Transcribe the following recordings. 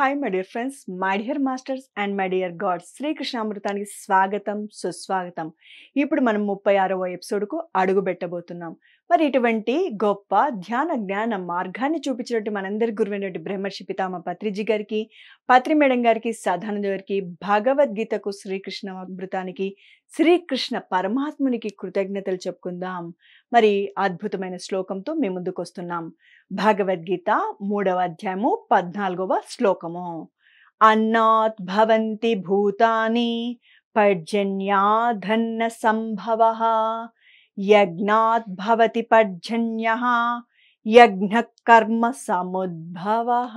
Hi my dear friends, my dear masters and my dear gods. శ్రీకృష్ణామృతానికి స్వాగతం, సుస్వాగతం. ఇప్పుడు మనం 36వ ఎపిసోడ్కు అడుగు పెట్టబోతున్నాం. మరి ఇటువంటి గొప్ప ధ్యాన జ్ఞాన మార్గాన్ని చూపించినట్టు మనందరి గురువైనటువంటి బ్రహ్మర్షి పితామహ పత్రిజీ గారికి, పత్రి మేడం గారికి, సదానంద గారికి, భగవద్గీతకు, శ్రీకృష్ణామృతానికి, శ్రీకృష్ణ పరమాత్మునికి కృతజ్ఞతలు చెప్పుకుందాం. మరి అద్భుతమైన శ్లోకంతో మీ ముందుకు వస్తున్నాం. భగవద్గీత 3వ అధ్యాయము 14వ శ్లోకము. అన్నాత్ భవంతి భూతాని పర్జన్యాధన్న సంభవః యజ్ఞాత్ భవతి పర్జన్యః యజ్ఞ కర్మ సముద్భవః.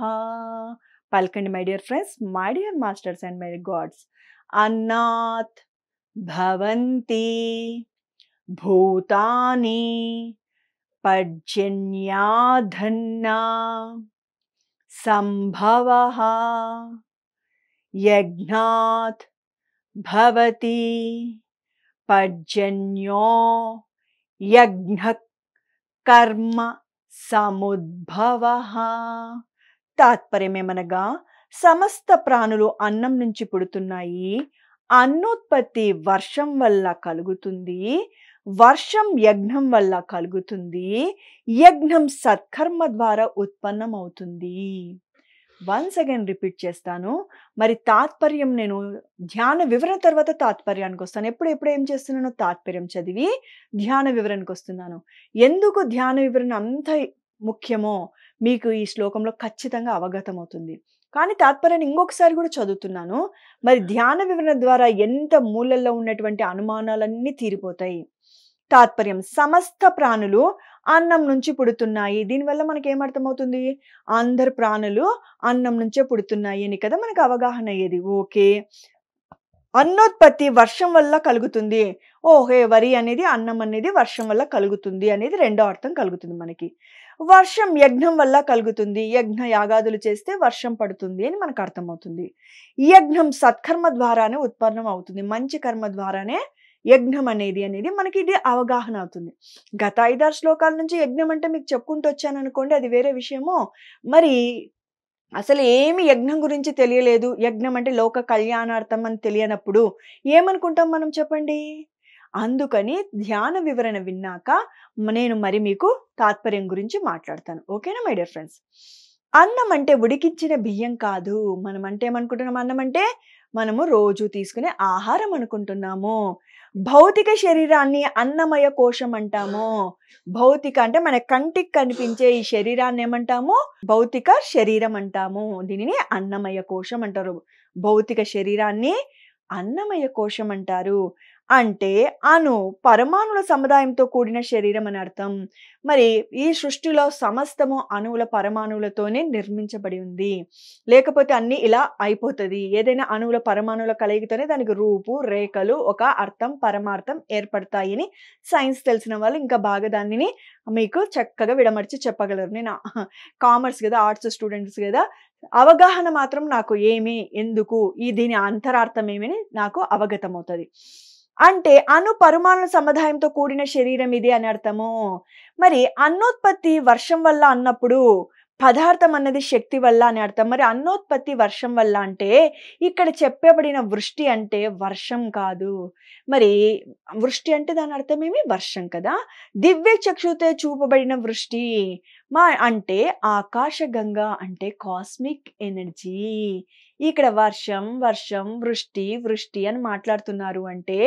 పలకండి my dear friends, my dear masters and my gods. అన్నాత్ భవంతి భూతాని పర్జన్యాధన్న సంభవః యజ్ఞాత్ భవతి పర్జన్యో యజ్ఞ కర్మ సముద్భవః. తాత్పర్యమేమనగా, సమస్త ప్రాణులు అన్నం నుంచి పుడుతున్నాయి. అన్నోత్పత్తి వర్షం వల్ల కలుగుతుంది, వర్షం యజ్ఞం వల్ల కలుగుతుంది, యజ్ఞం సత్కర్మ ద్వారా ఉత్పన్నమవుతుంది. వన్స్ అగైన్ రిపీట్ చేస్తాను. మరి తాత్పర్యం నేను ధ్యాన వివరణ తర్వాత తాత్పర్యానికి వస్తాను. ఎప్పుడు ఏం చేస్తున్నానో తాత్పర్యం చదివి ధ్యాన వివరణకు వస్తున్నాను. ఎందుకు ధ్యాన వివరణ అంత ముఖ్యమో మీకు ఈ శ్లోకంలో ఖచ్చితంగా అవగతమవుతుంది. కానీ తాత్పర్యాన్ని ఇంకొకసారి కూడా చదువుతున్నాను. మరి ధ్యాన వివరణ ద్వారా ఎంత మూలల్లో ఉన్నటువంటి అనుమానాలన్నీ తీరిపోతాయి. తాత్పర్యం: సమస్త ప్రాణులు అన్నం నుంచి పుడుతున్నాయి. దీనివల్ల మనకి ఏమర్థమవుతుంది? అందరు ప్రాణులు అన్నం నుంచే పుడుతున్నాయి అని కదా మనకు అవగాహన అయ్యేది. ఓకే. అన్నోత్పత్తి వర్షం వల్ల కలుగుతుంది. ఓహే, వరి అనేది, అన్నం అనేది వర్షం వల్ల కలుగుతుంది అనేది రెండో అర్థం కలుగుతుంది మనకి. వర్షం యజ్ఞం వల్ల కలుగుతుంది. యజ్ఞ యాగాదులు చేస్తే వర్షం పడుతుంది అని మనకు అర్థమవుతుంది. యజ్ఞం సత్కర్మ ద్వారానే ఉత్పన్నం అవుతుంది. మంచి కర్మ ద్వారానే యజ్ఞం అనేది మనకి ఇది అవగాహన అవుతుంది. గత 5-6 శ్లోకాల నుంచి యజ్ఞం అంటే మీకు చెప్పుకుంటూ వచ్చాను అనుకోండి, అది వేరే విషయము. మరి అసలు ఏమి యజ్ఞం గురించి తెలియలేదు, యజ్ఞం అంటే లోక కళ్యాణార్థం అని తెలియనప్పుడు ఏమనుకుంటాం మనం చెప్పండి? అందుకని ధ్యాన వివరణ విన్నాక నేను మరి మీకు తాత్పర్యం గురించి మాట్లాడతాను. ఓకేనా మై డియర్ ఫ్రెండ్స్? అన్నం అంటే ఉడికించిన బియ్యం కాదు. మనం అంటే ఏమనుకుంటున్నాం? అన్నం అంటే మనము రోజు తీసుకునే ఆహారం అనుకుంటున్నాము. భౌతిక శరీరాన్ని అన్నమయ కోశం అంటాము. భౌతిక అంటే మన కంటికి కనిపించే ఈ శరీరాన్ని ఏమంటాము? భౌతిక శరీరం అంటాము. దీనిని అన్నమయ కోశం అంటారు. భౌతిక శరీరాన్ని అన్నమయ కోశం అంటారు. అంటే పరమాణుల సముదాయంతో కూడిన శరీరం అని అర్థం. మరి ఈ సృష్టిలో సమస్తము అణువుల పరమాణువులతోనే నిర్మించబడి ఉంది. లేకపోతే అన్ని ఇలా అయిపోతుంది. ఏదైనా అణువుల పరమాణువుల కలయికతోనే దానికి రూపు రేఖలు ఒక అర్థం పరమార్థం ఏర్పడతాయని సైన్స్ తెలిసిన వాళ్ళు ఇంకా బాగా దానిని మీకు చక్కగా విడమర్చి చెప్పగలరు. నేను కామర్స్ కదా, ఆర్ట్స్ స్టూడెంట్స్ కదా, అవగాహన మాత్రం నాకు ఏమి, ఎందుకు, దీని అంతరార్థం ఏమని నాకు అవగతమవుతుంది. అంటే పరమాణుల సముదాయంతో కూడిన శరీరం ఇది అని అర్థము. మరి అన్నోత్పత్తి వర్షం వల్ల అన్నప్పుడు పదార్థం అన్నది శక్తి వల్ల అని అర్థం. మరి అన్నోత్పత్తి వర్షం వల్ల అంటే ఇక్కడ చెప్పబడిన వృష్టి అంటే వర్షం కాదు. మరి వృష్టి అంటే దాని అర్థం ఏమి? వర్షం కదా. దివ్య చక్షుతో చూపబడిన వృష్టి అంటే ఆకాశగంగా అంటే కాస్మిక్ ఎనర్జీ. ఇక్కడ వర్షం వర్షం వృష్టి వృష్టి అని మాట్లాడుతున్నారు అంటే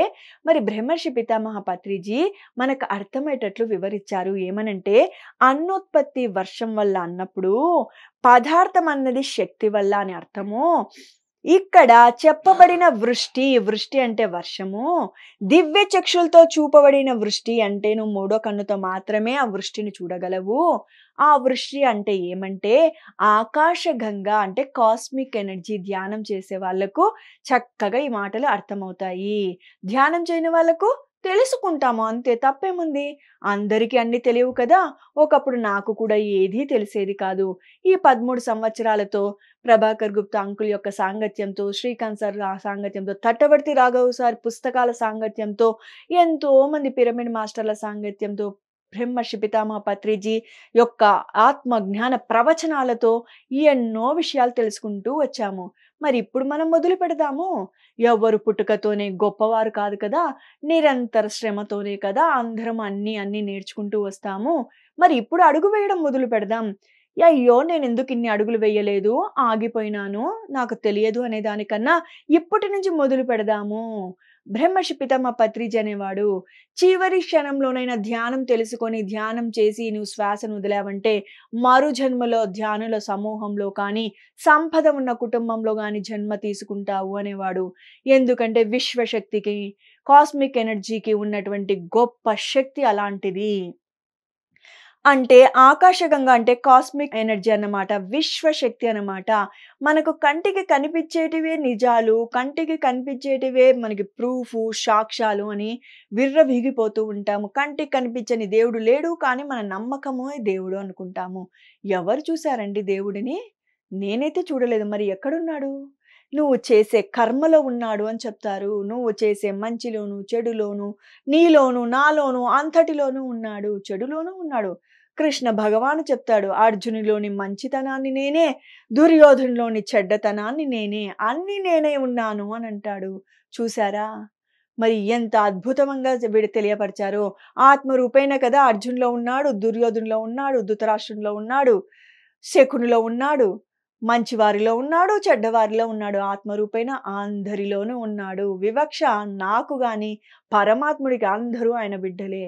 మరి బ్రహ్మర్షి పితామహ పత్రిజీ మనకు అర్థమయ్యేటట్లు వివరించారు. ఏమనంటే అన్నోత్పత్తి వర్షం వల్ల అన్నప్పుడు పదార్థం అన్నది శక్తి వల్ల అని అర్థము. ఇక్కడ చెప్పబడిన వృష్టి అంటే వర్షము. దివ్య చక్షులతో చూపబడిన వృష్టి అంటే నువ్వు 3వ కన్నుతో మాత్రమే ఆ వృష్టిని చూడగలవు. ఆ వృష్టి అంటే ఏమంటే ఆకాశగంగా అంటే కాస్మిక్ ఎనర్జీ. ధ్యానం చేసే వాళ్ళకు చక్కగా ఈ మాటలు అర్థమవుతాయి. ధ్యానం చేయని వాళ్ళకు తెలుసుకుంటాము అంతే, తప్పేముంది? అందరికీ అన్ని తెలియవు కదా. ఒకప్పుడు నాకు కూడా ఏదీ తెలిసేది కాదు. ఈ 13 సంవత్సరాలతో ప్రభాకర్ గుప్తా అంకుల్ యొక్క సాంగత్యంతో, శ్రీకాంత్ సార్ సాంగత్యంతో, తట్టవర్తి రాఘవ్ సార్ పుస్తకాల సాంగత్యంతో, ఎంతో మంది పిరమిడ్ మాస్టర్ల సాంగత్యంతో, బ్రహ్మర్షి పితామహ పత్రిజీ యొక్క ఆత్మ జ్ఞాన ప్రవచనాలతో ఎన్నో విషయాలు తెలుసుకుంటూ వచ్చాము. మరి ఇప్పుడు మనం మొదలు పెడదాము. ఎవ్వరు పుట్టుకతోనే గొప్పవారు కాదు కదా! నిరంతర శ్రమతోనే కదా అందరం అన్నీ నేర్చుకుంటూ వస్తాము. మరి ఇప్పుడు అడుగు వేయడం మొదలు పెడదాం. అయ్యో! నేనెందుకు ఇన్ని అడుగులు వేయలేదు, ఆగిపోయినాను, నాకు తెలియదు అనే దానికన్నా ఇప్పటి నుంచి మొదలు పెడదాము. బ్రహ్మర్షి పితామహ పత్రిజీ అనేవాడు చివరి క్షణంలోనైనా ధ్యానం తెలుసుకొని, ధ్యానం చేసి నువ్వు శ్వాసను వదిలావంటే మరు జన్మలో ధ్యానుల సమూహంలో కానీ, సంపద ఉన్న కుటుంబంలో గాని జన్మ తీసుకుంటావు అనేవాడు. ఎందుకంటే విశ్వశక్తికి, కాస్మిక్ ఎనర్జీకి ఉన్నటువంటి గొప్ప శక్తి అలాంటిది. అంటే ఆకాశగంగా అంటే కాస్మిక్ ఎనర్జీ అన్నమాట. విశ్వశక్తి అన్నమాట. మనకు కంటికి కనిపించేటివే నిజాలు, కంటికి కనిపించేటివే మనకి ప్రూఫు, సాక్ష్యాలు అని విర్రవీగిపోతూ ఉంటాము. కంటికి కనిపించని దేవుడు లేడు, కానీ మన నమ్మకమే దేవుడు అనుకుంటాము. ఎవరు చూసారండి దేవుడిని? నేనైతే చూడలేదు. మరి ఎక్కడున్నాడు? నువ్వు చేసే కర్మలో ఉన్నాడు అని చెప్తారు. నువ్వు చేసే మంచిలోను, చెడులోను, నీలోను, నాలోను అంతటిలోనూ ఉన్నాడు. చెడులోనూ ఉన్నాడు. కృష్ణ భగవాను చెప్తాడు. అర్జునిలోని మంచితనాన్ని నేనే, దుర్యోధనులోని చెడ్డతనాన్ని నేనే, అన్నీ నేనే ఉన్నాను అని అంటాడు. చూసారా? మరి ఎంత అద్భుతంగా వీడు తెలియపరిచారో. ఆత్మరూపేణ కదా అర్జున్‌లో ఉన్నాడు, దుర్యోధనులో ఉన్నాడు, ధృతరాష్ట్రునిలో ఉన్నాడు, శకునిలో ఉన్నాడు, మంచివారిలో ఉన్నాడు, చెడ్డవారిలో ఉన్నాడు. ఆత్మరూపేణ అందరిలోనూ ఉన్నాడు. వివక్ష నాకు గాని, పరమాత్ముడికి అందరూ ఆయన బిడ్డలే.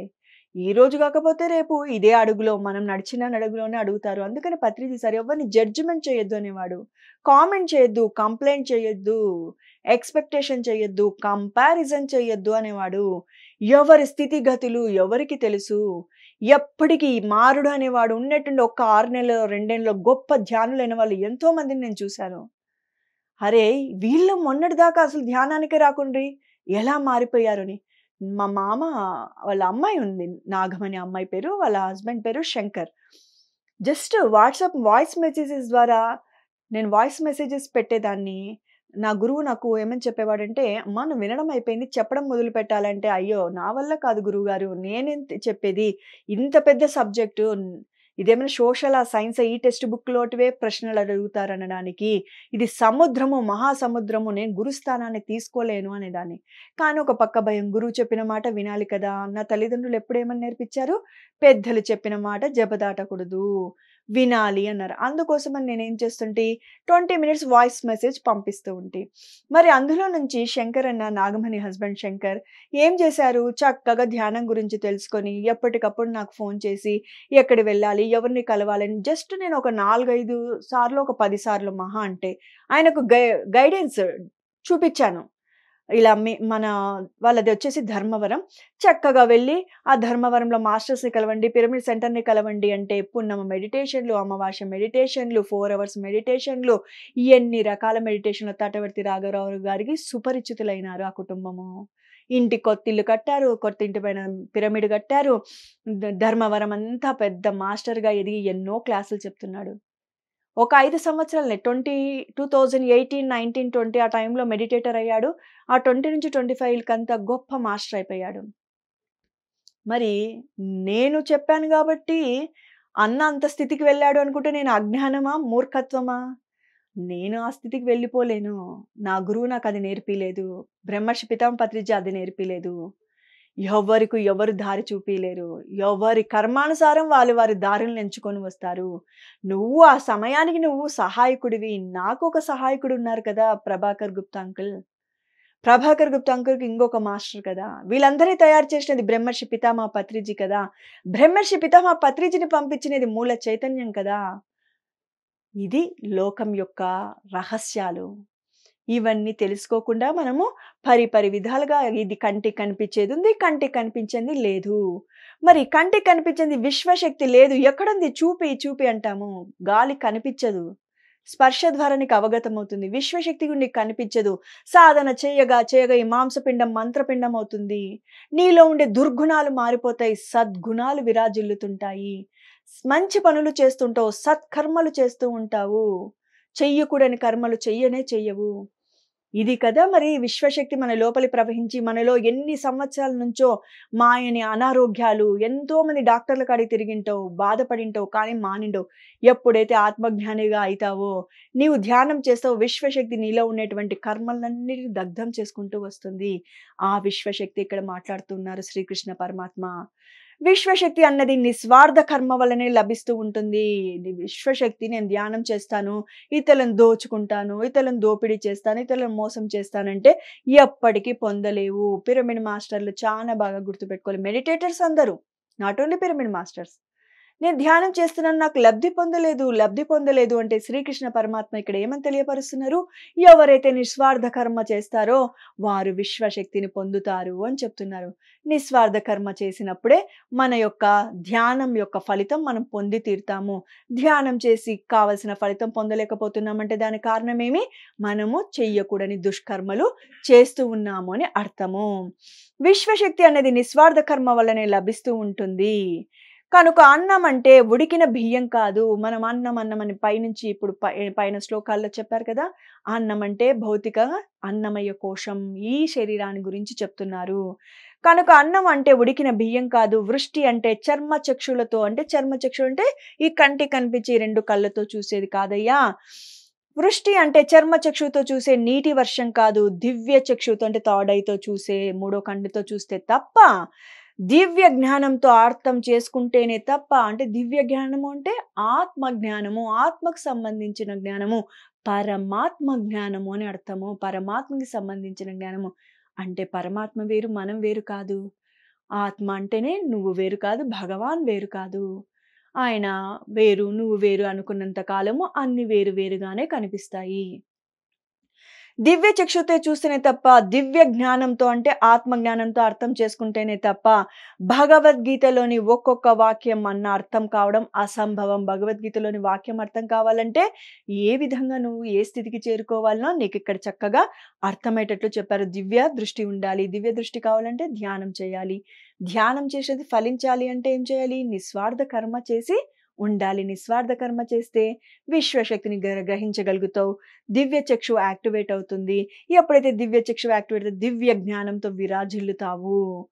ఈ రోజు కాకపోతే రేపు ఇదే అడుగులో మనం నడిచిన అడుగులోనే అడుగుతారు. అందుకని పత్రిజీ సార్ ఎవరిని జడ్జిమెంట్ చేయొద్దు అనేవాడు. కామెంట్ చేయొద్దు, కంప్లెయింట్ చేయొద్దు, ఎక్స్‌పెక్టేషన్ చేయొద్దు, కంపారిజన్ చేయొద్దు అనేవాడు. ఎవరి స్థితిగతులు ఎవరికి తెలుసు? ఎప్పటికి మారుడు అనేవాడు ఉన్నట్టుండి ఒక్క 6 నెలలో, 2 నెలల్లో గొప్ప ధ్యానులైన వాళ్ళు ఎంతో మందిని నేను చూశాను. అరే! వీళ్ళు మొన్నటిదాకా అసలు ధ్యానానికే రాకుండ్రి ఎలా మారిపోయారని. మా మామ వాళ్ళ అమ్మాయి ఉంది. నాగమణి అమ్మాయి పేరు. వాళ్ళ హస్బెండ్ పేరు Shankar. Just WhatsApp voice messages ద్వారా నేను వాయిస్ మెసేజెస్ పెట్టేదాన్ని. నా గురువు నాకు ఏమని చెప్పేవాడంటే, "అమ్మా నువ్వు వినడం అయిపోయింది. చెప్పడం మొదలుపెట్టాలంటే" అయ్యో! నా వల్ల కాదు గురువుగారు. నేనేంటి చెప్పేది? ఇంత పెద్ద సబ్జెక్టు. ఇదేమైనా సోషలా? సైన్సా? ఈ టెక్స్ట్ బుక్‌లోటివే ప్రశ్నలు అడుగుతారనడానికి. ఇది సముద్రము, మహాసముద్రము. నేను గురుస్థానాన్ని తీసుకోలేను అనేదాన్ని. కానీ ఒక పక్క భయం. గురువు చెప్పిన మాట వినాలి కదా! నా తల్లిదండ్రులు ఎప్పుడేమని నేర్పించారు? పెద్దలు చెప్పిన మాట జబదాటకూడదు. వినాలి అన్నారు. అందుకోసమని నేనేం చేస్తుంటి 20 మినిట్స్ వాయిస్ మెసేజ్ పంపిస్తూ ఉంటి. మరి అందులో నుంచి శంకర్ అన్న నాగమణి హస్బెండ్ శంకర్ ఏం చేశారు? చక్కగా ధ్యానం గురించి తెలుసుకొని ఎప్పటికప్పుడు నాకు ఫోన్ చేసి ఎక్కడికి వెళ్ళాలి? ఎవరిని కలవాలని జస్ట్ నేను ఒక 4, 5 సార్లు, ఒక 10 సార్లు మహా అంటే ఆయనకు గైడెన్స్ చూపిచ్చాను. ఇలా మన వాళ్ళది వచ్చేసి ధర్మవరం. చక్కగా వెళ్ళి ఆ ధర్మవరంలో మాస్టర్స్‌ని కలవండి, పిరమిడ్ సెంటర్‌ని కలవండి అంటే పున్నమ మెడిటేషన్‌లు, అమావాస్య మెడిటేషన్‌లు, 4 అవర్స్ మెడిటేషన్‌లు ఎన్ని రకాల మెడిటేషన్‌లు తాటవర్తి రాఘవరావు గారికి సుపరిచితులైనారు ఆ కుటుంబము. ఇంటి కొత్తిల్లు కట్టారు. కొత్తింటి పైన పిరమిడ్ కట్టారు. ధర్మవరం అంతా పెద్ద మాస్టర్‌గా ఎదిగి ఎన్నో క్లాసులు చెప్తున్నాడు. ఒక 5 సంవత్సరాలనే 2018, 19, 20 ఆ టైంలో మెడిటేటర్ అయ్యాడు. ఆ 20-25 కంతా గొప్ప మాస్టర్ అయిపోయాడు. మరి నేను చెప్పాను గాబట్టి అన్న అంత స్థితికి వెళ్ళాడు అనుకుంటే నేను అజ్ఞానమా? మూర్ఖత్వమా? నేను ఆ స్థితికి వెళ్ళిపోలేను. నా గురువు నాకది నేర్పియలేదు. బ్రహ్మర్షి పితామహ పత్రిజీ అది నేర్పియలేదు. ఎవ్వరికి ఎవరు దారి చూపియలేరు. ఎవరి కర్మానుసారం వాళ్ళు వారి దారులను ఎంచుకొని వస్తారు. నువ్వు ఆ సమయానికి నువ్వు సహాయకుడివి. నాకొక సహాయకుడున్నారు కదా! ప్రభాకర్ గుప్తా అంకుల్. ప్రభాకర్ గుప్తా అంకుల్‌కి ఇంకొక మాస్టర్ కదా! వీళ్ళందరిని తయారు చేసినది బ్రహ్మర్షి పితామహ పత్రిజీ కదా! బ్రహ్మర్షి పితామహ పత్రిజీని పంపించినది మూల చైతన్యం కదా! ఇది లోకం యొక్క రహస్యాలు. ఇవన్నీ తెలుసుకోకుండా మనము పరిపరి విధాలుగా ఇది కంటికి కనిపించేదుంది, కంటికి కనిపించింది లేదు. మరి కంటికి కనిపించింది విశ్వశక్తి లేదు. ఎక్కడుంది? చూపి, చూపి అంటాము. గాలి కనిపించదు. స్పర్శ ద్వారా నీకు అవగతమవుతుంది. విశ్వశక్తి కూడా నీకు కనిపించదు. సాధన చేయగా, చేయగా ఈ మాంసపిండం మంత్రపిండం అవుతుంది. నీలో ఉండే దుర్గుణాలు మారిపోతాయి. సద్గుణాలు విరాజిల్లుతుంటాయి. మంచి పనులు చేస్తుంటావు. సత్కర్మలు చేస్తూ ఉంటావు. చెయ్యకూడని కర్మలు చెయ్యనే చెయ్యవు. ఇది కదా మరి విశ్వశక్తి మన లోపలి ప్రవహించి మనలో ఎన్ని సంవత్సరాల నుంచో మాయని అనారోగ్యాలు ఎంతోమంది డాక్టర్ల కాడికి తిరిగింటావు, బాధపడింటావు కానీ మానిండవు. ఎప్పుడైతే ఆత్మజ్ఞానిగా అయితావో, నీవు ధ్యానం చేస్తావో విశ్వశక్తి నీలో ఉన్నటువంటి కర్మలన్నిటిని దగ్ధం చేసుకుంటూ వస్తుంది. ఆ విశ్వశక్తి ఇక్కడ మాట్లాడుతున్నారు శ్రీకృష్ణ పరమాత్మ. విశ్వశక్తి అన్నది నిస్వార్థ కర్మ వల్లనే లభిస్తూ ఉంటుంది. ఇది విశ్వశక్తి నేను ధ్యానం చేస్తాను, ఇతరులను దోచుకుంటాను, ఇతరులను దోపిడీ చేస్తాను, ఇతరులను మోసం చేస్తానంటే ఎప్పటికీ పొందలేవు. పిరమిడ్ మాస్టర్లు చాలా బాగా గుర్తుపెట్టుకోవాలి. మెడిటేటర్స్ అందరూ. Not only pyramid masters. నేను ధ్యానం చేస్తున్నాను నాకు లబ్ధి పొందలేదు, లబ్ధి పొందలేదు అంటే శ్రీకృష్ణ పరమాత్మ ఇక్కడ ఏమని తెలియపరుస్తున్నారు? ఎవరైతే నిస్వార్థ కర్మ చేస్తారో వారు విశ్వశక్తిని పొందుతారు అని చెప్తున్నారు. నిస్వార్థ కర్మ చేసినప్పుడే మన యొక్క ధ్యానం యొక్క ఫలితం మనం పొంది తీరుతాము. ధ్యానం చేసి కావలసిన ఫలితం పొందలేకపోతున్నామంటే దానికి కారణమేమి? మనము చెయ్యకూడని దుష్కర్మలు చేస్తూ ఉన్నాము అని అర్థము. విశ్వశక్తి అనేది నిస్వార్థ కర్మ వల్లనే లభిస్తూ ఉంటుంది. కనుక అన్నం అంటే ఉడికిన బియ్యం కాదు. మనం అన్నం అని పైనుంచి ఇప్పుడు పైన శ్లోకాల్లో చెప్పారు కదా! అన్నం అంటే భౌతిక అన్నమయ కోశం. ఈ శరీరాన్ని గురించి చెప్తున్నారు. కనుక అన్నం అంటే ఉడికిన బియ్యం కాదు. వృష్టి అంటే చర్మ చక్షులతో అంటే చర్మ చక్షులు అంటే ఈ కంటికి కనిపించే 2 కళ్ళతో చూసేది కాదయ్యా. వృష్టి అంటే చర్మ చక్షువుతో చూసే నీటి వర్షం కాదు. దివ్య చక్షువుతో అంటే థర్డ్ ఐతో చూసే, మూడో కంటితో చూస్తే తప్ప దివ్య జ్ఞానంతో అర్థం చేసుకుంటేనే తప్ప అంటే దివ్య జ్ఞానము అంటే ఆత్మ జ్ఞానము, ఆత్మకు సంబంధించిన జ్ఞానము, పరమాత్మ జ్ఞానము అని అర్థము. పరమాత్మకి సంబంధించిన జ్ఞానము. అంటే పరమాత్మ వేరు, మనం వేరు కాదు. ఆత్మ అంటేనే నువ్వు వేరు కాదు, భగవాన్ వేరు కాదు. ఆయన వేరు, నువ్వు వేరు అనుకున్నంత కాలము అన్ని వేరు వేరుగానే కనిపిస్తాయి. దివ్య చక్షుతో చూస్తేనే తప్ప, దివ్య జ్ఞానంతో అంటే ఆత్మ జ్ఞానంతో అర్థం చేసుకుంటేనే తప్ప, భగవద్గీతలోని ఒక్కొక్క వాక్యం అన్న అర్థం కావడం అసంభవం. భగవద్గీతలోని వాక్యం అర్థం కావాలంటే, ఏ విధంగా నువ్వు ఏ స్థితికి చేరుకోవాలనో నీకిక్కడ చక్కగా అర్థమయ్యేటట్లు చెప్పారు. దివ్య దృష్టి ఉండాలి. దివ్య దృష్టి కావాలంటే ధ్యానం చేయాలి. ధ్యానం చేసేది ఫలించాలి అంటే ఏం చేయాలి? నిస్వార్థ కర్మ చేసి ఉండాలి. నిస్వార్థ కర్మ చేస్తే విశ్వశక్తిని గ్రహించగలుగుతావు. దివ్య చక్షు యాక్టివేట్ అవుతుంది. ఎప్పుడైతే దివ్య చక్షు యాక్టివేట్ అవుతుందో దివ్య జ్ఞానంతో విరాజిల్లుతావు.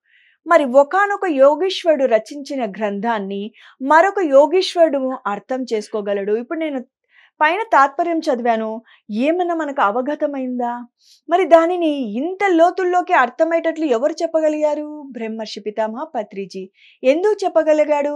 మరి ఒకానొక యోగీశ్వరుడు రచించిన గ్రంథాన్ని మరొక యోగీశ్వరుడు అర్థం చేసుకోగలడు. ఇప్పుడు నేను పైన తాత్పర్యం చదివాను. ఏమన్నా మనకు అవగతమైందా? మరి దానిని ఇంత లోతుల్లోకి అర్థమయ్యేటట్లు ఎవరు చెప్పగలిగారు? బ్రహ్మర్షి పితామహ పత్రిజీ. ఎందుకు చెప్పగలిగాడు?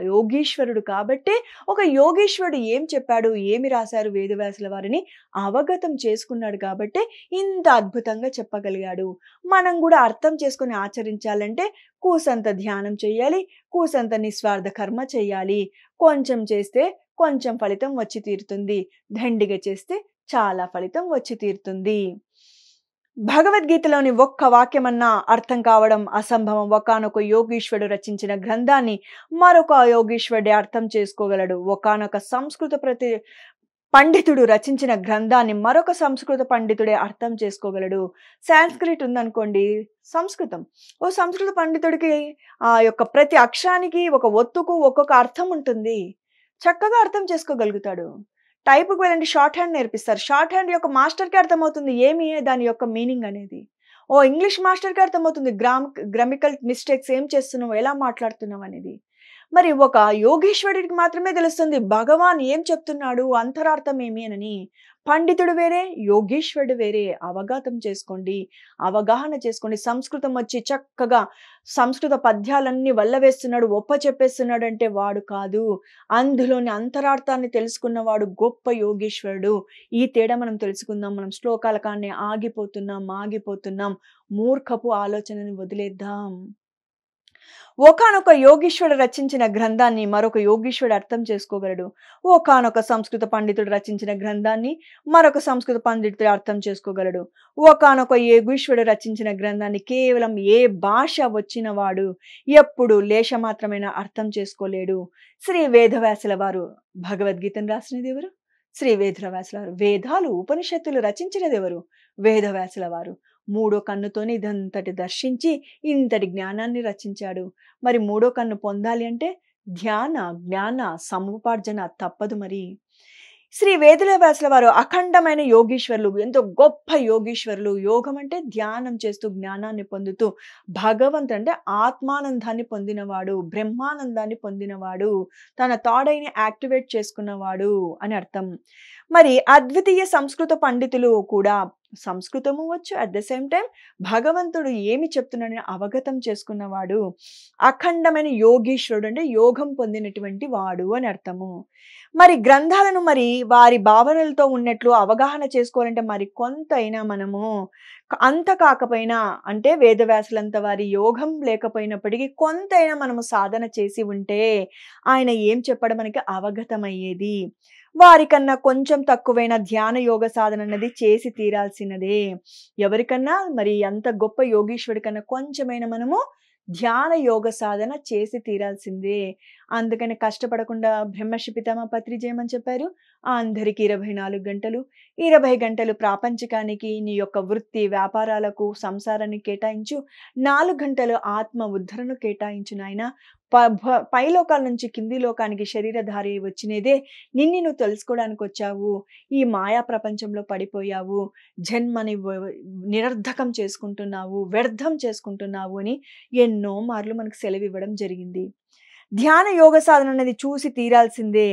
యోగీశ్వరుడు కాబట్టే ఒక యోగీశ్వరుడు ఏం చెప్పాడు, ఏమి రాశారు వేదవ్యాసుల వారిని అవగతం చేసుకున్నాడు కాబట్టే ఇంత అద్భుతంగా చెప్పగలిగాడు. మనం కూడా అర్థం చేసుకొని ఆచరించాలంటే కూసంత ధ్యానం చేయాలి, కూసంత నిస్వార్థ కర్మ చేయాలి. కొంచెం చేస్తే కొంచెం ఫలితం వచ్చి తీరుతుంది. దండిగా చేస్తే చాలా ఫలితం వచ్చి తీరుతుంది. భగవద్గీతలోని ఒక్క వాక్యమన్నా అర్థం కావడం అసంభవం. ఒకానొక యోగీశ్వరుడు రచించిన గ్రంథాన్ని మరొక యోగీశ్వరుడే అర్థం చేసుకోగలడు. ఒకానొక సంస్కృత పండితుడు రచించిన గ్రంథాన్ని మరొక సంస్కృత పండితుడే అర్థం చేసుకోగలడు. సాంస్క్రిట్ ఉందనుకోండి, సంస్కృతం. ఓ సంస్కృత పండితుడికి ఆ యొక్క ప్రతి అక్షరానికి ఒక ఒత్తుకు ఒక్కొక్క అర్థం ఉంటుంది. చక్కగా అర్థం చేసుకోగలుగుతాడు. టైప్‌కి వెళ్ళండి, షార్ట్ హ్యాండ్ నేర్పిస్తారు. షార్ట్ హ్యాండ్ యొక్క మాస్టర్‌కి అర్థమవుతుంది ఏమి దాని యొక్క మీనింగ్ అనేది. ఓ ఇంగ్లీష్ మాస్టర్‌కి అర్థమవుతుంది గ్రామికల్ మిస్టేక్స్ ఏం చేస్తున్నావు, ఎలా మాట్లాడుతున్నావు అనేది. మరి ఒక యోగీశ్వరుడికి మాత్రమే తెలుస్తుంది భగవాన్ ఏం చెప్తున్నాడు, అంతరార్థం ఏమి అని. పండితుడు వేరే, యోగీశ్వరుడు వేరే. అవగాహన చేసుకోండి. సంస్కృతం వచ్చి చక్కగా సంస్కృత పద్యాలన్నీ వల్లవేస్తున్నాడు, చెప్పేస్తున్నాడు అంటే వాడు కాదు. అందులోని అంతరార్థాన్ని తెలుసుకున్నవాడు గొప్ప యోగీశ్వరుడు. ఈ తేడా మనం తెలుసుకుందాం. మనం శ్లోకాల కాన్నే ఆగిపోతున్నాం. మూర్ఖపు ఆలోచనని వదిలేద్దాం. ఒకానొక యోగీశ్వరుడు రచించిన గ్రంథాన్ని మరొక యోగీశ్వరుడు అర్థం చేసుకోగలడు. ఒకానొక సంస్కృత పండితుడు రచించిన గ్రంథాన్ని మరొక సంస్కృత పండితుడు అర్థం చేసుకోగలడు. ఒకానొక యోగీశ్వరుడు రచించిన గ్రంథాన్ని కేవలం ఏ భాష వచ్చిన వాడు ఎప్పుడు లేశమాత్రమైన అర్థం చేసుకోలేడు. శ్రీ వేదవ్యాసుల వారు భగవద్గీతను రాసినది ఎవరు? శ్రీ వేదవ్యాసుల వారు. వేదాలు ఉపనిషత్తులు రచించినది ఎవరు? వేదవ్యాసుల వారు. మూడో కన్నుతోని ఇదంతటి దర్శించి ఇంతటి జ్ఞానాన్ని రచించాడు. మరి మూడో కన్ను పొందాలి అంటే ధ్యాన జ్ఞాన సముపార్జన తప్పదు మరి. శ్రీ వేదులవ్యాసుల వారు అఖండమైన యోగీశ్వరులు. ఎంతో గొప్ప యోగీశ్వరులు. యోగం అంటే ధ్యానం చేస్తూ జ్ఞానాన్ని పొందుతూ భగవంతుడు అంటే ఆత్మానందాన్ని పొందినవాడు, బ్రహ్మానందాన్ని పొందినవాడు, తన థర్డ్ ఐని యాక్టివేట్ చేసుకున్నవాడు అని అర్థం. మరి అద్వితీయ సంస్కృత పండితులు కూడా సంస్కృతము వచ్చు. అట్ ద సేమ్ టైమ్ భగవంతుడు ఏమి చెప్తున్నాడని అవగతం చేసుకున్నవాడు. అఖండమైన యోగీశ్వరుడు అంటే యోగం పొందినటువంటి వాడు అని అర్థము. మరి గ్రంథాలను మరి వారి భావనలతో ఉన్నట్లు అవగాహన చేసుకోవాలంటే మరి కొంతైనా మనము అంత కాకపోయినా అంటే వేదవ్యాసులంత వారి యోగం లేకపోయినప్పటికీ కొంతైనా మనము సాధన చేసి ఉంటే ఆయన ఏం చెప్పడం మనకి అవగతమయ్యేది. వారికన్నా కొంచెం తక్కువైన ధ్యాన యోగ సాధన అన్నది చేసి తీరాల్సినదే. ఎవరికన్నా మరి అంత గొప్ప యోగీశ్వరుడి కన్నా కొంచెమైనా మనము ధ్యాన యోగ సాధన చేసి తీరాల్సిందే. అందుకని కష్టపడకుండా బ్రహ్మర్షి పితామహ పత్రి చేయమని చెప్పారు. అందరికి 24 గంటలు, 20 గంటలు ప్రాపంచికానికి, నీ యొక్క వృత్తి, వ్యాపారాలకు, సంసారానికి కేటాయించు. 4 గంటలు ఆత్మ ఉద్ధరణకు కేటాయించు నాయనా. పై లోకాల నుంచి కింది లోకానికి శరీరధారి వచ్చినదే నిన్ను నువ్వు తెలుసుకోవడానికొచ్చావు. ఈ మాయా ప్రపంచంలో పడిపోయావు. జన్మని నిరర్ధకం చేసుకుంటున్నావు, వ్యర్థం చేసుకుంటున్నావు అని ఎన్నో మార్లు మనకు సెలవివ్వడం జరిగింది. ధ్యాన యోగ సాధన అన్నది చూసి తీరాల్సిందే.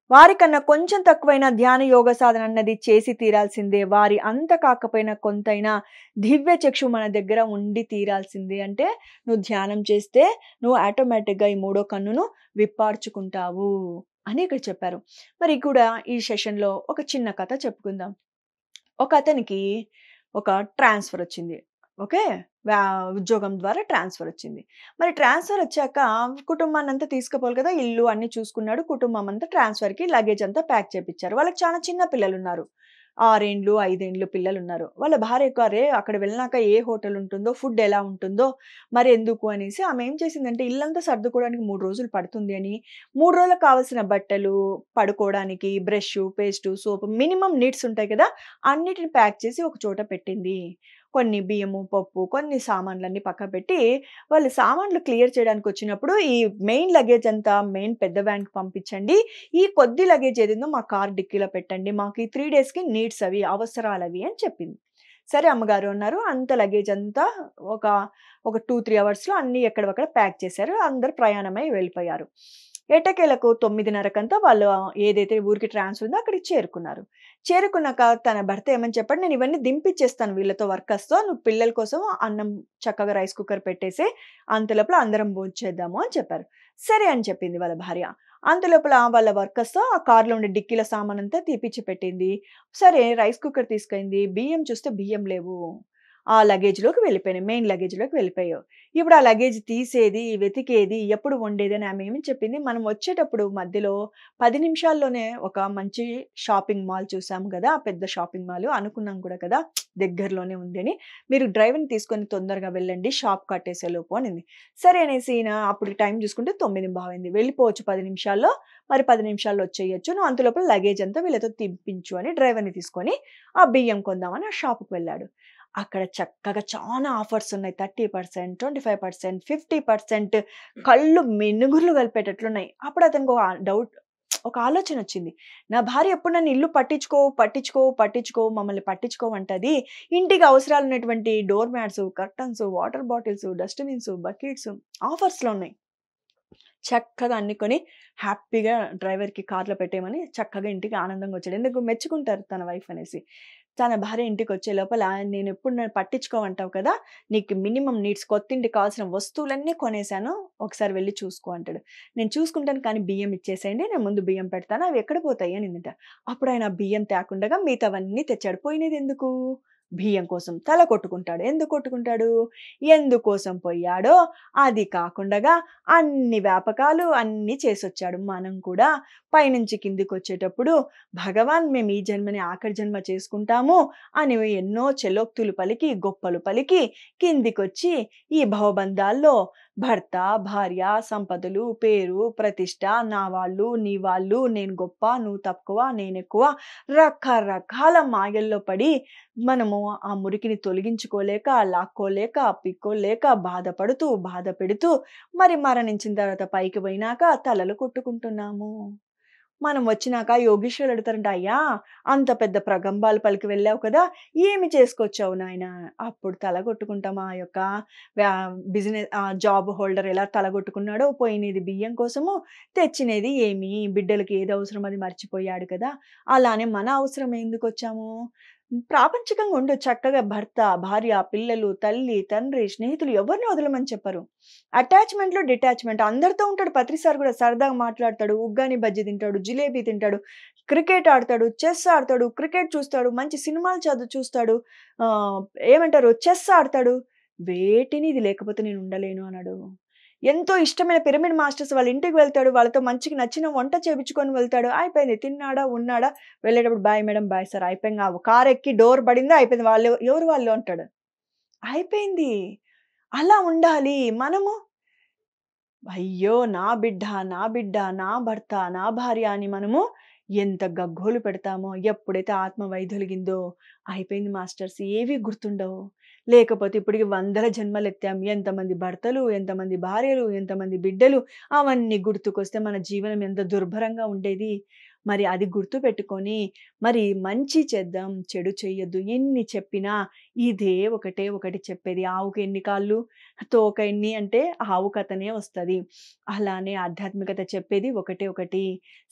వారికన్నా కొంచెం తక్కువైన ధ్యాన యోగ సాధన అన్నది చేసి తీరాల్సిందే. వారి అంత కాకపోయినా కొంతైనా దివ్య చక్షు మన దగ్గర ఉండి తీరాల్సిందే. అంటే నువ్వు ధ్యానం చేస్తే నువ్వు ఆటోమేటిక్‌గా ఈ మూడో కన్నును విప్పార్చుకుంటావు అని ఇక్కడ చెప్పారు. మరి కూడా ఈ సెషన్‌లో ఒక చిన్న కథ చెప్పుకుందాం. ఒక అతనికి ఒక ట్రాన్స్‌ఫర్ వచ్చింది. ఓకే. వ్యా ఉద్యోగం ద్వారా ట్రాన్స్‌ఫర్ వచ్చింది. మరి ట్రాన్స్‌ఫర్ వచ్చాక కుటుంబాన్నంతా తీసుకుపోవాలి కదా! ఇల్లు అన్నీ చూసుకున్నాడు. కుటుంబం అంతా ట్రాన్స్‌ఫర్‌కి లగేజ్ అంతా ప్యాక్ చేపిచ్చారు. వాళ్ళకి చాలా చిన్న పిల్లలున్నారు. 6 ఏండ్లు, 5 ఏండ్లు పిల్లలున్నారు. వాళ్ళ భార్యకు అరే! అక్కడ వెళ్ళినాక ఏ హోటల్ ఉంటుందో, ఫుడ్ ఎలా ఉంటుందో మరెందుకు అనేసి ఆమె ఏం చేసిందంటే ఇల్లంతా సర్దుకోవడానికి 3 రోజులు పడుతుంది అని 3 రోజులకు కావాల్సిన బట్టలు, పడుకోవడానికి బ్రషు, పేస్టు, సోపు మినిమమ్ నీడ్స్ ఉంటాయి కదా! అన్నిటిని ప్యాక్ చేసి ఒక చోట పెట్టింది. కొన్ని బియ్యము, పప్పు, కొన్ని సామాన్లన్నీ పక్కకు పెట్టి, వాళ్ళు సామాన్లు క్లియర్ చేయడానికొచ్చినప్పుడు, ఈ మెయిన్ లగేజ్ అంతా మెయిన్ పెద్ద వ్యాన్‌కి పంపించండి. ఈ కొద్ది లగేజ్ ఏదుందో మా కార్ డిక్కీలో పెట్టండి. మాకు ఈ 3 డేస్‌కి నీడ్స్ అవి, అవసరాలవి అని చెప్పింది. సరే అమ్మగారు అన్నారు. అంత లగేజ్ అంతా ఒక, ఒక 2, 3 అవర్స్‌లో అన్నీ ఎక్కడివక్కడ ప్యాక్ చేశారు. అందరూ ప్రయాణమై వెళ్ళిపోయారు. ఎట్టకేలకు 9:30కంతా వాళ్ళు ఏదైతే ఊరికి ట్రాన్స్‌ఫర్ ఉందో అక్కడికి చేరుకున్నారు. చేరుకున్నాక తన భర్త ఏమని చెప్పాడు, "నేను ఇవన్నీ దింపిచ్చేస్తాను వీళ్ళతో వర్కర్స్‌తో. నువ్వు పిల్లల కోసం అన్నం చక్కగా రైస్ కుక్కర్ పెట్టేసేయి. అంతలోపల అందరం భోంచేద్దాము" అని చెప్పారు. సరే అని చెప్పింది వాళ్ళ భార్య. అంతలోపల వాళ్ళ వర్కర్స్‌తో ఆ కార్‌లో ఉండే డిక్కీలో సామానంతా తీపిచ్చి పెట్టింది. సరే రైస్ కుక్కర్ తీసుకెళ్ళింది. బియ్యం చూస్తే బియ్యం లేవు. ఆ లగేజ్‌లోకి వెళ్ళిపోయినాయి. మెయిన్ లగేజ్‌లోకి వెళ్ళిపోయావు. ఇప్పుడు ఆ లగేజ్ తీసేది, వెతికేది, ఎప్పుడు వండేదని ఆమె ఏమి చెప్పింది, మనం వచ్చేటప్పుడు మధ్యలో 10 నిమిషాల్లోనే ఒక మంచి షాపింగ్ మాల్ చూసాం గదా! పెద్ద షాపింగ్ మాల్ అనుకున్నాం కూడా కదా! దగ్గరలోనే ఉంది అని. మీరు డ్రైవర్‌ని తీసుకొని తొందరగా వెళ్ళండి షాప్ కట్టేసేలోపు అనింది. సరే అనేసి ఈయన అప్పుడు టైం చూసుకుంటే 9:15 అయింది. వెళ్ళిపోవచ్చు 10 నిమిషాల్లో. మరి 10 నిమిషాల్లో వచ్చేయొచ్చు. నువ్వు అంతలోపల లగేజ్ అంతా వీళ్ళతో తిప్పించు అని డ్రైవర్‌ని తీసుకొని ఆ బియ్యం కొందామని ఆ షాప్‌కి వెళ్ళాడు. అక్కడ చక్కగా చానా ఆఫర్స్ ఉన్నాయి. 30%, 25%, 50% కళ్ళు మినుగుర్లు కలిపేటట్లున్నాయి. అప్పుడు అతనికి ఒక ఆలోచనొచ్చింది. నా భార్య ఎప్పుడు నన్ను ఇల్లు పట్టించుకోవు, పట్టించుకోవు, పట్టించుకోవు, మమ్మల్ని పట్టించుకోవంటది. ఇంటికి అవసరాలున్నటువంటి door mats, curtains, water bottles, dustbins, buckets ఆఫర్స్‌లో ఉన్నాయి. చక్కగా అన్ని కొని హ్యాపీగా డ్రైవర్‌కి కార్‌లో పెట్టేయమని చక్కగా ఇంటికి ఆనందంగా వచ్చాడు. ఎందుకు మెచ్చుకుంటారు తన వైఫ్ అనేసి. తన భార్య ఇంటికొచ్చే లోపల నేనెప్పుడు నన్ను పట్టించుకోవంటావు కదా! నీకు మినిమమ్ నీడ్స్ కొత్తింటికి కావాల్సిన వస్తువులన్నీ కొనేసాను. ఒకసారి వెళ్లి చూసుకో అంటాడు. నేను చూసుకుంటాను కానీ బియ్యం ఇచ్చేసేయండి. నేను ముందు బియ్యం పెడతాను. అవి ఎక్కడ పోతాయి అనిందట. అప్పుడు ఆయన బియ్యం తేకుండగా మిగతావన్నీ తెచ్చాడు. పోయినదెందుకు? బియ్యం కోసం. తల కొట్టుకుంటాడు. ఎందుకు కొట్టుకుంటాడు? ఎందుకోసం పోయాడో అది కాకుండగా అన్ని వ్యాపకాలు అన్నీ చేసొచ్చాడు. మనం కూడా పైనుంచి కిందికొచ్చేటప్పుడు భగవాన్ మేము ఈ జన్మని ఆఖరి జన్మ చేసుకుంటాము అని ఎన్నో చెలోక్తులు పలికి, గొప్పలు పలికి కిందికొచ్చి ఈ భవబంధాల్లో భర్త, భార్య, సంపదలు, పేరు, ప్రతిష్ట, నా వాళ్ళు, నీ వాళ్ళు, నేను గొప్ప, నువ్వు తక్కువ, నేనెక్కువ రకరకాల మాయల్లో పడి మనము ఆ మురికిని తొలగించుకోలేక, లాక్కోలేక, పిక్కోలేక బాధపడుతూ, బాధ పెడుతూ మరి మరణించిన తర్వాత పైకి పోయినాక తలలు కొట్టుకుంటున్నాము. మనం వచ్చినాక యోగీశ్వరులు అడుగుతారంట, "అయ్యా! అంత పెద్ద ప్రగంభాలు పలికి వెళ్ళావు కదా! ఏమి చేసుకొచ్చావు నాయనా?" అప్పుడు తలగొట్టుకుంటాం ఆ యొక్క జాబ్ హోల్డర్ ఎలా తలగొట్టుకున్నాడో, పోయినది బియ్యం కోసము, తెచ్చినది ఏమి బిడ్డలకి ఏది అవసరమో అది మర్చిపోయాడు కదా! అలానే మన అవసరం ఎందుకొచ్చాము? ప్రాపంచికంగా ఉండు చక్కగా భర్త, భార్య, పిల్లలు, తల్లి, తండ్రి, స్నేహితులు ఎవరిని వదలమని చెప్పరు. అటాచ్‌మెంట్‌లో డిటాచ్‌మెంట్ అందరితో ఉంటాడు ప్రతిసారి కూడా సరదాగా మాట్లాడతాడు, ఉగ్గాని బజ్జీ తింటాడు, జిలేబీ తింటాడు, క్రికెట్ ఆడతాడు, చెస్ ఆడతాడు, క్రికెట్ చూస్తాడు, మంచి సినిమాలు చూస్తాడు. ఆహ్, ఏమంటారు చెస్ ఆడతాడు. వేటిని ఇది లేకపోతే నేను ఉండలేను అనడు. ఎంతో ఇష్టమైన పిరమిడ్ మాస్టర్స్ వాళ్ళ ఇంటికి వెళ్తాడు. వాళ్ళతో మంచికి నచ్చిన వంట చేపించుకొని వెళ్తాడు. అయిపోయింది. తిన్నాడా, ఉన్నాడా, వెళ్ళేటప్పుడు బాయ్ మేడమ్, బాయ్ సార్ అయిపోయింది. కార్ ఎక్కి డోర్ పడిందా అయిపోయింది. వాళ్ళు ఎవరు వాళ్ళు అంటాడు. అయిపోయింది. అలా ఉండాలి. మనము అయ్యో! నా బిడ్డ, నా బిడ్డ, నా భర్త, నా భార్య అని మనము ఎంత గగ్గోలు పెడతామో, ఎప్పుడైతే ఆత్మ వైదొలిగిందో అయిపోయింది మాస్టర్స్ ఏవి గుర్తుండవు. లేకపోతే ఇప్పటికి వందల జన్మలెత్తాం. ఎంతమంది భర్తలు, ఎంతమంది భార్యలు, ఎంతమంది బిడ్డలు అవన్నీ గుర్తుకొస్తే మన జీవనం ఎంత దుర్భరంగా ఉండేది. మరి అది గుర్తుపెట్టుకొని మరి మంచి చేద్దాం, చెడు చెయ్యొద్దు. ఎన్ని చెప్పినా ఇదే ఒకటే ఒకటి చెప్పేది. ఆవుకి ఎన్ని కాళ్ళు, తోక ఎన్ని అంటే ఆవు కథనే వస్తది. అలానే ఆధ్యాత్మికత చెప్పేది ఒకటే ఒకటి.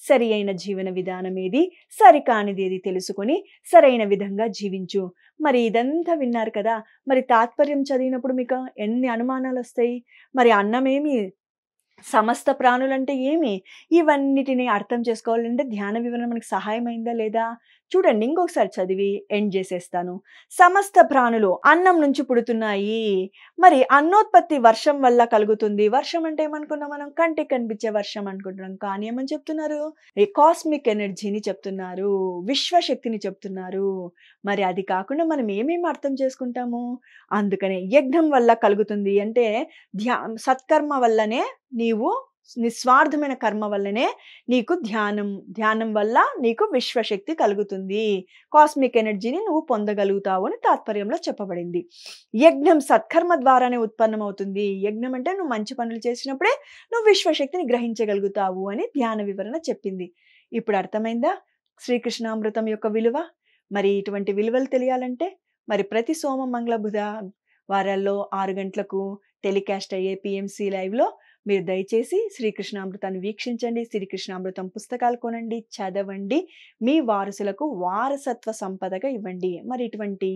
సరి అయిన జీవన విధానం ఏది, సరికానిదేది తెలుసుకొని సరైన విధంగా జీవించు. మరి ఇదంతా విన్నారు కదా! మరి తాత్పర్యం చదివినప్పుడు మీకు ఎన్ని అనుమానాలొస్తాయి? మరి అన్నమేమి సమస్త ప్రాణులంటే ఏమి? ఇవన్నిటిని అర్థం చేసుకోవాలంటే ధ్యాన వివరణ మనకు సహాయమైందా లేదా? చూడండి ఇంకొకసారి చదివి ఎండ్ జేసేస్తాను. సమస్త ప్రాణులు అన్నం నుంచి పుడుతున్నాయి. మరి అన్నోత్పత్తి వర్షం వల్ల కలుగుతుంది. వర్షం అంటే ఏమనుకున్నాం మనం? కంటికి కనిపించే వర్షం అనుకుంటున్నాం. కానీ ఏమని చెప్తున్నారు? ఈ కాస్మిక్ ఎనర్జీని చెప్తున్నారు. విశ్వశక్తిని చెప్తున్నారు. మరి అది కాకుండా మనం ఏమేమి అర్థం చేసుకుంటాము? అందుకనే యజ్ఞం వల్ల కలుగుతుంది అంటే సత్కర్మ వల్లనే నీవు నిస్వార్థమైన కర్మ వల్లనే నీకు ధ్యానం వల్ల నీకు విశ్వశక్తి కలుగుతుంది. కాస్మిక్ ఎనర్జీని నువ్వు పొందగలుగుతావు అని తాత్పర్యంలో చెప్పబడింది. యజ్ఞం సత్కర్మ ద్వారానే ఉత్పన్నమవుతుంది. యజ్ఞం అంటే నువ్వు మంచి పనులు చేసినప్పుడే నువ్వు విశ్వశక్తిని గ్రహించగలుగుతావు అని ధ్యాన వివరణ చెప్పింది. ఇప్పుడు అర్థమైందా? శ్రీకృష్ణామృతం యొక్క విలువ? మరి ఇటువంటి విలువలు తెలియాలంటే మరి ప్రతి సోమ, మంగళ, బుధ వారాల్లో 6 గంటలకు టెలికాస్ట్ అయ్యే పీఎంసీ లైవ్‌లో మీరు దయచేసి శ్రీకృష్ణామృతాన్ని వీక్షించండి. శ్రీకృష్ణామృతం పుస్తకాలు కొనండి, చదవండి. మీ వారసులకు వారసత్వ సంపదగా ఇవ్వండి. మరి ఇటువంటి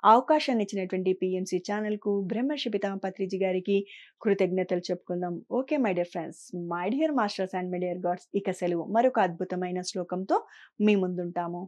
అవకాశాన్ని ఇచ్చినటువంటి పీఎంసీ ఛానెల్‌కు బ్రహ్మర్షి పితామహ పత్రిజీ గారికి కృతజ్ఞతలు చెప్పుకుందాం. Okay my dear friends, my dear masters and my dear God's ఇక సెలవు. మరొక అద్భుతమైన శ్లోకంతో మీ ముందుంటాము.